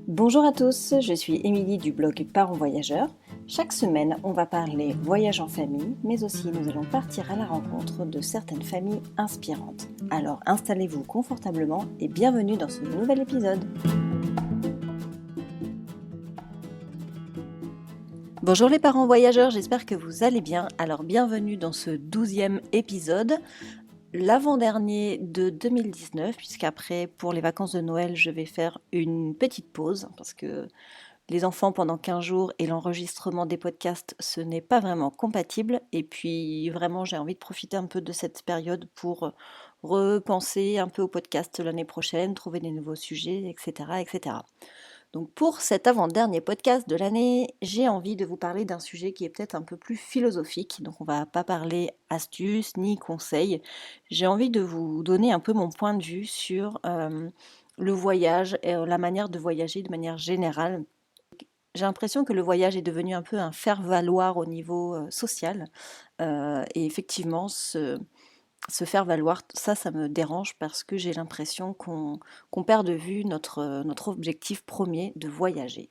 Bonjour à tous, je suis Émilie du blog Parents Voyageurs. Chaque semaine, on va parler voyage en famille, mais aussi nous allons partir à la rencontre de certaines familles inspirantes. Alors installez-vous confortablement et bienvenue dans ce nouvel épisode. Bonjour les parents voyageurs, j'espère que vous allez bien. Alors bienvenue dans ce 12e épisode. L'avant-dernier de 2019, puisqu'après, pour les vacances de Noël, je vais faire une petite pause, parce que les enfants pendant 15 jours et l'enregistrement des podcasts, ce n'est pas vraiment compatible. Et puis, vraiment, j'ai envie de profiter un peu de cette période pour repenser un peu au podcast l'année prochaine, trouver des nouveaux sujets, etc., etc. Donc pour cet avant-dernier podcast de l'année, j'ai envie de vous parler d'un sujet qui est peut-être un peu plus philosophique. Donc on va pas parler astuces ni conseils. J'ai envie de vous donner un peu mon point de vue sur le voyage et la manière de voyager de manière générale. J'ai l'impression que le voyage est devenu un peu un faire-valoir au niveau social. Et effectivement, se faire valoir, ça me dérange parce que j'ai l'impression qu'on perd de vue notre objectif premier de voyager.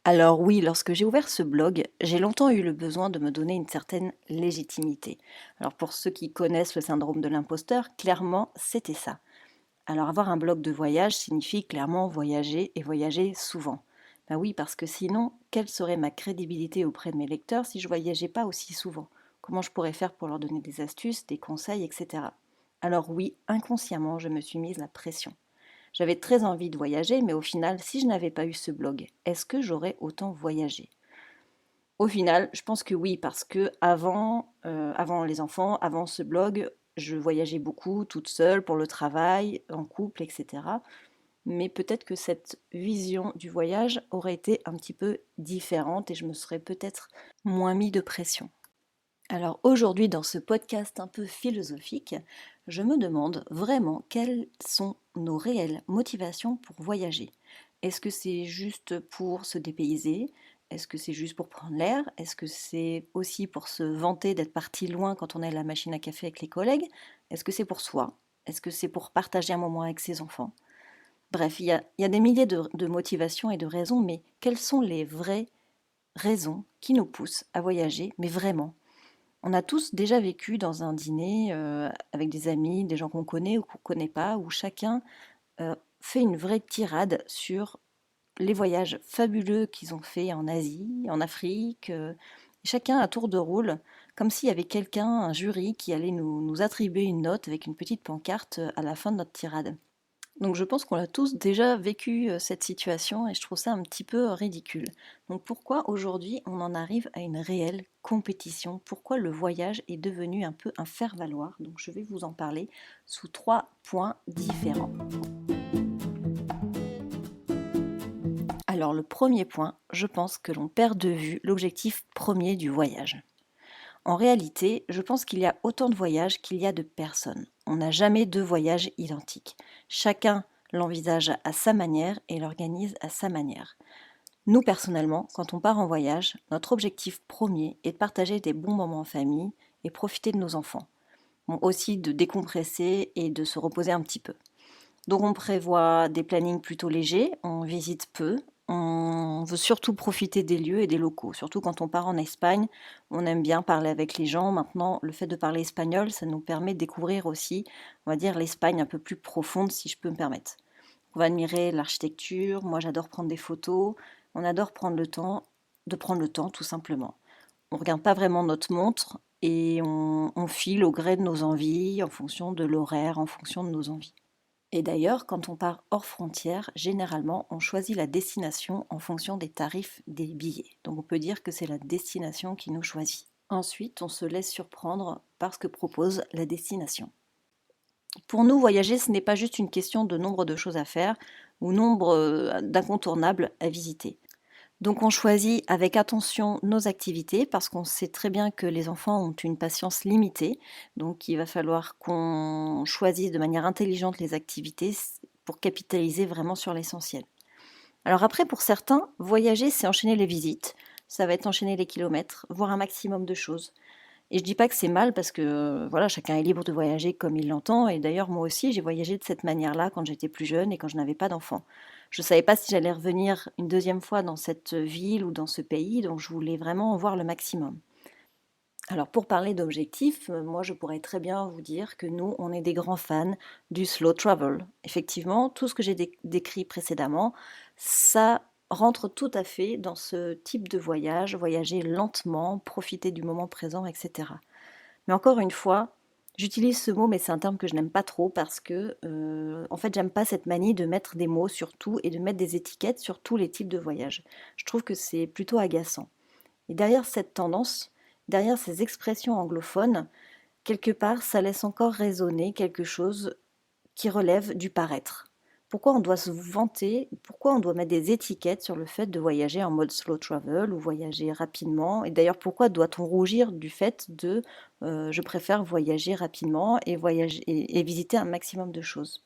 Alors oui, lorsque j'ai ouvert ce blog, j'ai longtemps eu le besoin de me donner une certaine légitimité. Alors pour ceux qui connaissent le syndrome de l'imposteur, clairement, c'était ça. Alors avoir un blog de voyage signifie clairement voyager et voyager souvent. Ben oui, parce que sinon, quelle serait ma crédibilité auprès de mes lecteurs si je voyageais pas aussi souvent? Comment je pourrais faire pour leur donner des astuces, des conseils, etc. Alors oui, inconsciemment, je me suis mise la pression. J'avais très envie de voyager, mais au final, si je n'avais pas eu ce blog, est-ce que j'aurais autant voyagé? Au final, je pense que oui, parce que avant les enfants, avant ce blog, je voyageais beaucoup toute seule pour le travail, en couple, etc. Mais peut-être que cette vision du voyage aurait été un petit peu différente et je me serais peut-être moins mis de pression. Alors aujourd'hui, dans ce podcast un peu philosophique, je me demande vraiment quelles sont nos réelles motivations pour voyager. Est-ce que c'est juste pour se dépayser? Est-ce que c'est juste pour prendre l'air? Est-ce que c'est aussi pour se vanter d'être parti loin quand on est à la machine à café avec les collègues? Est-ce que c'est pour soi? Est-ce que c'est pour partager un moment avec ses enfants? Bref, il y a des milliers de motivations et de raisons, mais quelles sont les vraies raisons qui nous poussent à voyager, mais vraiment? On a tous déjà vécu dans un dîner avec des amis, des gens qu'on connaît ou qu'on ne connaît pas, où chacun fait une vraie tirade sur les voyages fabuleux qu'ils ont fait en Asie, en Afrique, chacun à tour de rôle, comme s'il y avait quelqu'un, un jury, qui allait nous attribuer une note avec une petite pancarte à la fin de notre tirade. Donc je pense qu'on a tous déjà vécu cette situation et je trouve ça un petit peu ridicule. Donc pourquoi aujourd'hui on en arrive à une réelle compétition? Pourquoi le voyage est devenu un peu un faire-valoir? Donc je vais vous en parler sous 3 points différents. Alors le premier point, je pense que l'on perd de vue l'objectif premier du voyage. En réalité, je pense qu'il y a autant de voyages qu'il y a de personnes. On n'a jamais deux voyages identiques. Chacun l'envisage à sa manière et l'organise à sa manière. Nous, personnellement, quand on part en voyage, notre objectif premier est de partager des bons moments en famille et profiter de nos enfants. Bon, aussi de décompresser et de se reposer un petit peu. Donc on prévoit des plannings plutôt légers, on visite peu, on veut surtout profiter des lieux et des locaux. Surtout quand on part en Espagne, on aime bien parler avec les gens. Maintenant, le fait de parler espagnol, ça nous permet de découvrir aussi, on va dire, l'Espagne un peu plus profonde, si je peux me permettre. On va admirer l'architecture, moi j'adore prendre des photos, on adore prendre le temps, de prendre le temps tout simplement. On ne regarde pas vraiment notre montre et on file au gré de nos envies, en fonction de l'horaire, en fonction de nos envies. Et d'ailleurs, quand on part hors frontières, généralement, on choisit la destination en fonction des tarifs des billets. Donc on peut dire que c'est la destination qui nous choisit. Ensuite, on se laisse surprendre par ce que propose la destination. Pour nous, voyager, ce n'est pas juste une question de nombre de choses à faire ou nombre d'incontournables à visiter. Donc on choisit avec attention nos activités parce qu'on sait très bien que les enfants ont une patience limitée. Donc il va falloir qu'on choisisse de manière intelligente les activités pour capitaliser vraiment sur l'essentiel. Alors après, pour certains, voyager, c'est enchaîner les visites. Ça va être enchaîner les kilomètres, voir un maximum de choses. Et je dis pas que c'est mal parce que voilà, chacun est libre de voyager comme il l'entend. Et d'ailleurs, moi aussi, j'ai voyagé de cette manière-là quand j'étais plus jeune et quand je n'avais pas d'enfant. Je ne savais pas si j'allais revenir une deuxième fois dans cette ville ou dans ce pays, donc je voulais vraiment en voir le maximum. Alors pour parler d'objectifs, moi je pourrais très bien vous dire que nous, on est des grands fans du slow travel. Effectivement, tout ce que j'ai décrit précédemment, ça rentre tout à fait dans ce type de voyage, voyager lentement, profiter du moment présent, etc. Mais encore une fois, j'utilise ce mot, mais c'est un terme que je n'aime pas trop parce que, en fait, j'aime pas cette manie de mettre des mots sur tout et de mettre des étiquettes sur tous les types de voyages. Je trouve que c'est plutôt agaçant. Et derrière cette tendance, derrière ces expressions anglophones, quelque part, ça laisse encore résonner quelque chose qui relève du paraître. Pourquoi on doit se vanter, pourquoi on doit mettre des étiquettes sur le fait de voyager en mode slow travel ou voyager rapidement? Et d'ailleurs, pourquoi doit-on rougir du fait de je préfère voyager rapidement et, voyager, et visiter un maximum de choses?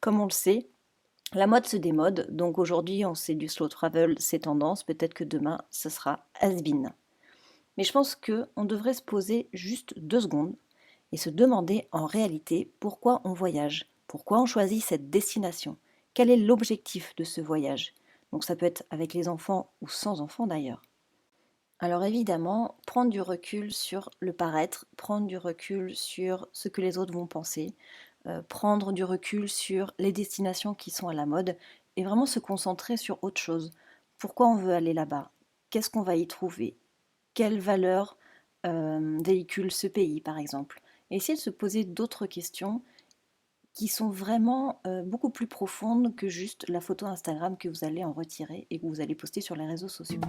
Comme on le sait, la mode se démode, donc aujourd'hui on sait du slow travel, c'est tendance, peut-être que demain ce sera has-been. Mais je pense qu'on devrait se poser juste 2 secondes et se demander en réalité pourquoi on voyage, pourquoi on choisit cette destination, quel est l'objectif de ce voyage. Donc ça peut être avec les enfants ou sans enfants d'ailleurs. Alors évidemment, prendre du recul sur le paraître, prendre du recul sur ce que les autres vont penser, prendre du recul sur les destinations qui sont à la mode et vraiment se concentrer sur autre chose. Pourquoi on veut aller là-bas? Qu'est-ce qu'on va y trouver? Quelles valeurs véhicule ce pays, par exemple? Et essayer de se poser d'autres questions qui sont vraiment beaucoup plus profondes que juste la photo Instagram que vous allez en retirer et que vous allez poster sur les réseaux sociaux.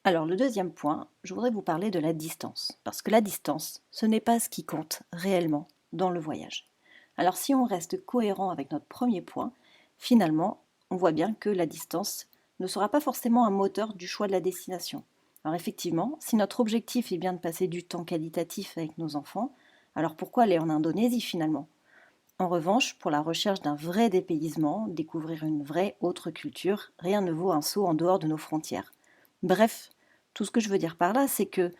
Alors le deuxième point, je voudrais vous parler de la distance. Parce que la distance, ce n'est pas ce qui compte réellement dans le voyage. Alors si on reste cohérent avec notre premier point, finalement, on voit bien que la distance ne sera pas forcément un moteur du choix de la destination. Alors effectivement, si notre objectif est bien de passer du temps qualitatif avec nos enfants, alors pourquoi aller en Indonésie finalement? En revanche, pour la recherche d'un vrai dépaysement, découvrir une vraie autre culture, rien ne vaut un saut en dehors de nos frontières. Bref, tout ce que je veux dire par là, c'est que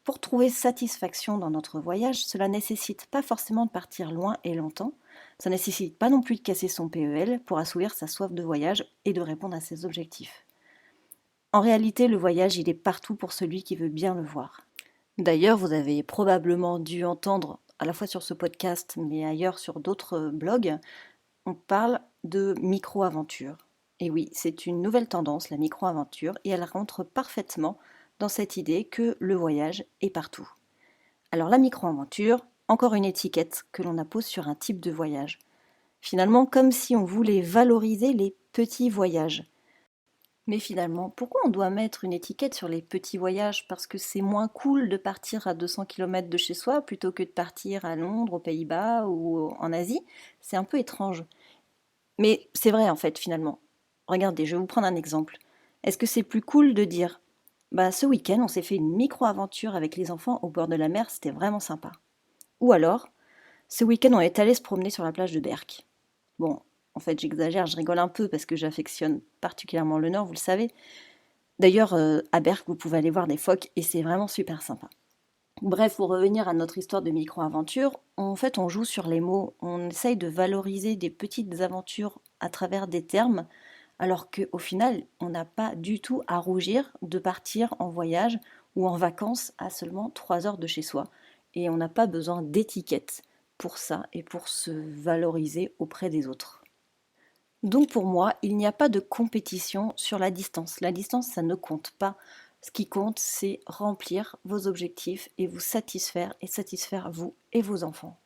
pour trouver satisfaction dans notre voyage, cela nécessite pas forcément de partir loin et longtemps, ça nécessite pas non plus de casser son PEL pour assouvir sa soif de voyage et de répondre à ses objectifs. En réalité, le voyage, il est partout pour celui qui veut bien le voir. D'ailleurs, vous avez probablement dû entendre, à la fois sur ce podcast, mais ailleurs sur d'autres blogs, on parle de micro-aventure. Et oui, c'est une nouvelle tendance, la micro-aventure, et elle rentre parfaitement dans cette idée que le voyage est partout. Alors la micro-aventure, encore une étiquette que l'on appose sur un type de voyage. Finalement, comme si on voulait valoriser les petits voyages. Mais finalement, pourquoi on doit mettre une étiquette sur les petits voyages? Parce que c'est moins cool de partir à 200 km de chez soi plutôt que de partir à Londres, aux Pays-Bas ou en Asie? C'est un peu étrange. Mais c'est vrai en fait finalement. Regardez, je vais vous prendre un exemple. Est-ce que c'est plus cool de dire bah ce week-end on s'est fait une micro-aventure avec les enfants au bord de la mer, c'était vraiment sympa. Ou alors, ce week-end on est allé se promener sur la plage de Berck. Bon, en fait j'exagère, je rigole un peu parce que j'affectionne particulièrement le nord, vous le savez. D'ailleurs, à Berck vous pouvez aller voir des phoques et c'est vraiment super sympa. Bref, pour revenir à notre histoire de micro-aventure, en fait, on joue sur les mots, on essaye de valoriser des petites aventures à travers des termes, alors qu'au final, on n'a pas du tout à rougir de partir en voyage ou en vacances à seulement 3 heures de chez soi. Et on n'a pas besoin d'étiquettes pour ça et pour se valoriser auprès des autres. Donc pour moi, il n'y a pas de compétition sur la distance. La distance, ça ne compte pas. Ce qui compte, c'est remplir vos objectifs et vous satisfaire et satisfaire vous et vos enfants.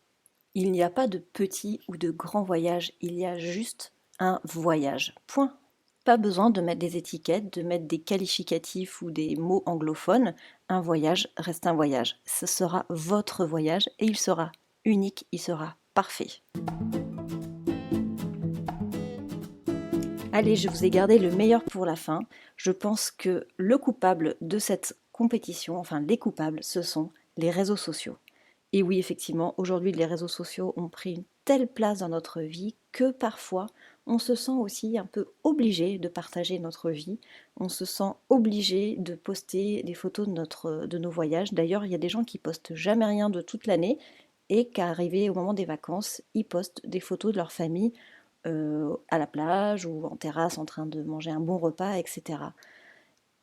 Il n'y a pas de petit ou de grand voyage, il y a juste un voyage. Point. Pas besoin de mettre des étiquettes, de mettre des qualificatifs ou des mots anglophones. Un voyage reste un voyage. Ce sera votre voyage et il sera unique, il sera parfait. Allez, je vous ai gardé le meilleur pour la fin. Je pense que le coupable de cette compétition, enfin les coupables, ce sont les réseaux sociaux. Et oui, effectivement, aujourd'hui, les réseaux sociaux ont pris une telle place dans notre vie que parfois, on se sent aussi un peu obligé de partager notre vie, on se sent obligé de poster des photos de nos voyages. D'ailleurs, il y a des gens qui postent jamais rien de toute l'année et qu'arrivé au moment des vacances, ils postent des photos de leur famille à la plage ou en terrasse en train de manger un bon repas, etc.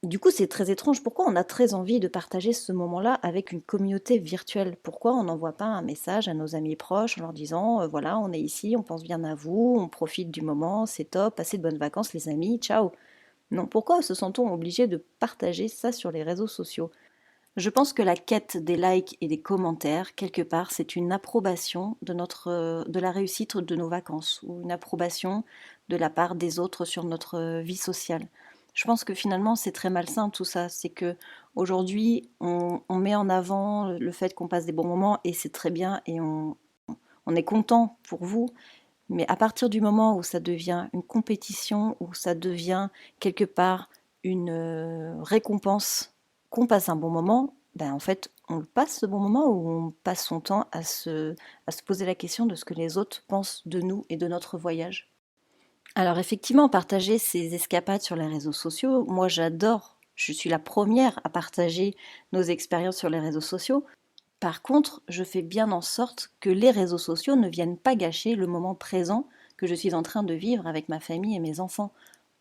Du coup, c'est très étrange. Pourquoi on a très envie de partager ce moment-là avec une communauté virtuelle? Pourquoi on n'envoie pas un message à nos amis proches en leur disant voilà, on est ici, on pense bien à vous, on profite du moment, c'est top, passez de bonnes vacances les amis, ciao. Non, pourquoi se sent-on obligé de partager ça sur les réseaux sociaux? Je pense que la quête des likes et des commentaires, quelque part, c'est une approbation de la réussite de nos vacances ou une approbation de la part des autres sur notre vie sociale. Je pense que finalement, c'est très malsain tout ça. C'est que aujourd'hui, on met en avant le fait qu'on passe des bons moments et c'est très bien et on est content pour vous. Mais à partir du moment où ça devient une compétition, où ça devient quelque part une récompense qu'on passe un bon moment, ben en fait, on le passe ce bon moment ou on passe son temps à se poser la question de ce que les autres pensent de nous et de notre voyage. Alors effectivement, partager ses escapades sur les réseaux sociaux, moi j'adore, je suis la première à partager nos expériences sur les réseaux sociaux. Par contre, je fais bien en sorte que les réseaux sociaux ne viennent pas gâcher le moment présent que je suis en train de vivre avec ma famille et mes enfants.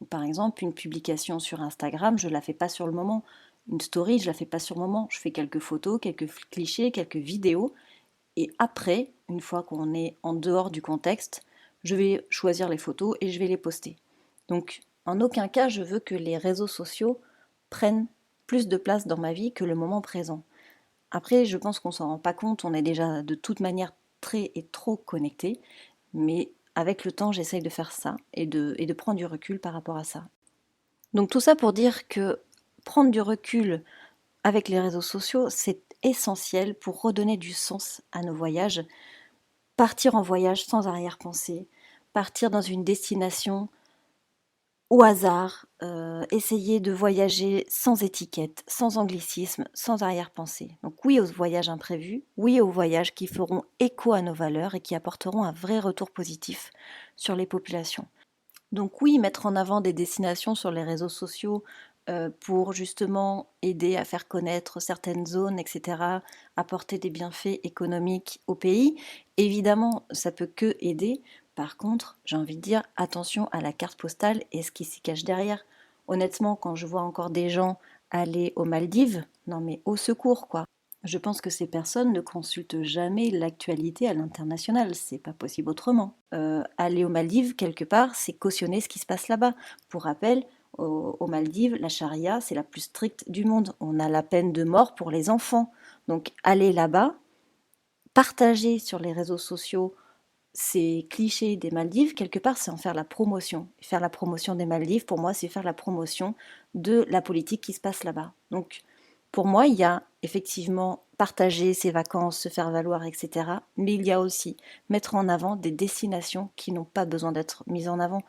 Par exemple, une publication sur Instagram, je ne la fais pas sur le moment. Une story, je ne la fais pas sur le moment. Je fais quelques photos, quelques clichés, quelques vidéos. Et après, une fois qu'on est en dehors du contexte, je vais choisir les photos et je vais les poster. Donc, en aucun cas, je veux que les réseaux sociaux prennent plus de place dans ma vie que le moment présent. Après, je pense qu'on s'en rend pas compte, on est déjà de toute manière très et trop connecté, mais avec le temps, j'essaye de faire ça et de prendre du recul par rapport à ça. Donc tout ça pour dire que prendre du recul avec les réseaux sociaux, c'est essentiel pour redonner du sens à nos voyages, partir en voyage sans arrière-pensée, partir dans une destination au hasard, essayer de voyager sans étiquette, sans anglicisme, sans arrière-pensée. Donc oui aux voyages imprévus, oui aux voyages qui feront écho à nos valeurs et qui apporteront un vrai retour positif sur les populations. Donc oui, mettre en avant des destinations sur les réseaux sociaux pour justement aider à faire connaître certaines zones, etc., apporter des bienfaits économiques au pays, évidemment, ça peut que aider. Par contre, j'ai envie de dire attention à la carte postale et ce qui s'y cache derrière. Honnêtement, quand je vois encore des gens aller aux Maldives, non mais au secours quoi. Je pense que ces personnes ne consultent jamais l'actualité à l'international, c'est pas possible autrement. Aller aux Maldives, quelque part, c'est cautionner ce qui se passe là-bas. Pour rappel, aux Maldives, la charia, c'est la plus stricte du monde. On a la peine de mort pour les enfants. Donc aller là-bas, partager sur les réseaux sociaux ces clichés des Maldives, quelque part, c'est en faire la promotion. Faire la promotion des Maldives, pour moi, c'est faire la promotion de la politique qui se passe là-bas. Donc, pour moi, il y a effectivement partager ses vacances, se faire valoir, etc. Mais il y a aussi mettre en avant des destinations qui n'ont pas besoin d'être mises en avant.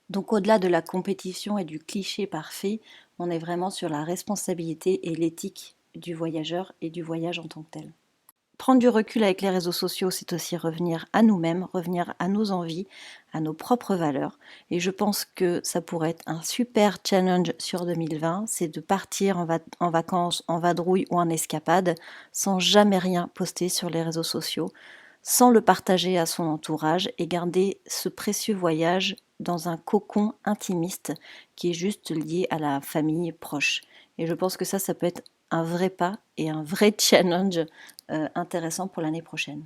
Donc, au-delà de la compétition et du cliché parfait, on est vraiment sur la responsabilité et l'éthique du voyageur et du voyage en tant que tel. Prendre du recul avec les réseaux sociaux, c'est aussi revenir à nous-mêmes, revenir à nos envies, à nos propres valeurs. Et je pense que ça pourrait être un super challenge sur 2020, c'est de partir en vacances, en vadrouille ou en escapade, sans jamais rien poster sur les réseaux sociaux, sans le partager à son entourage et garder ce précieux voyage dans un cocon intimiste qui est juste lié à la famille proche. Et je pense que ça peut être un vrai pas et un vrai challenge intéressant pour l'année prochaine.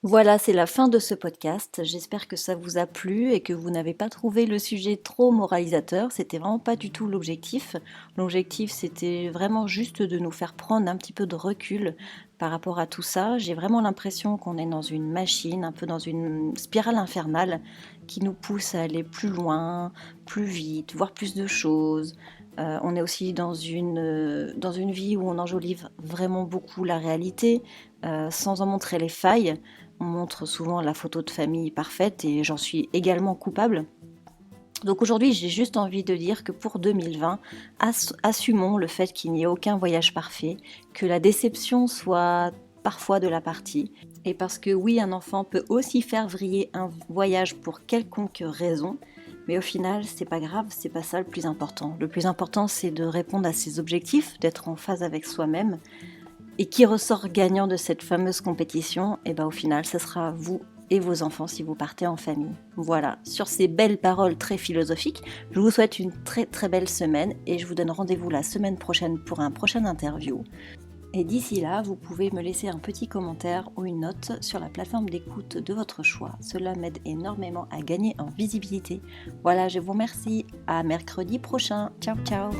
Voilà, c'est la fin de ce podcast. J'espère que ça vous a plu et que vous n'avez pas trouvé le sujet trop moralisateur. C'était vraiment pas du tout l'objectif. L'objectif, c'était vraiment juste de nous faire prendre un petit peu de recul par rapport à tout ça. J'ai vraiment l'impression qu'on est dans une machine, un peu dans une spirale infernale qui nous pousse à aller plus loin, plus vite, voir plus de choses. On est aussi dans une vie où on enjolive vraiment beaucoup la réalité, sans en montrer les failles. On montre souvent la photo de famille parfaite et j'en suis également coupable. Donc aujourd'hui, j'ai juste envie de dire que pour 2020, assumons le fait qu'il n'y ait aucun voyage parfait, que la déception soit parfois de la partie Et parce que oui, un enfant peut aussi faire vriller un voyage pour quelconque raison, mais au final, c'est pas grave, c'est pas ça le plus important. Le plus important, c'est de répondre à ses objectifs, d'être en phase avec soi-même. Et qui ressort gagnant de cette fameuse compétition, et au final, ce sera vous et vos enfants si vous partez en famille. Voilà, sur ces belles paroles très philosophiques, je vous souhaite une très très belle semaine et je vous donne rendez-vous la semaine prochaine pour un prochain interview. Et d'ici là, vous pouvez me laisser un petit commentaire ou une note sur la plateforme d'écoute de votre choix. Cela m'aide énormément à gagner en visibilité. Voilà, je vous remercie. À mercredi prochain. Ciao ciao.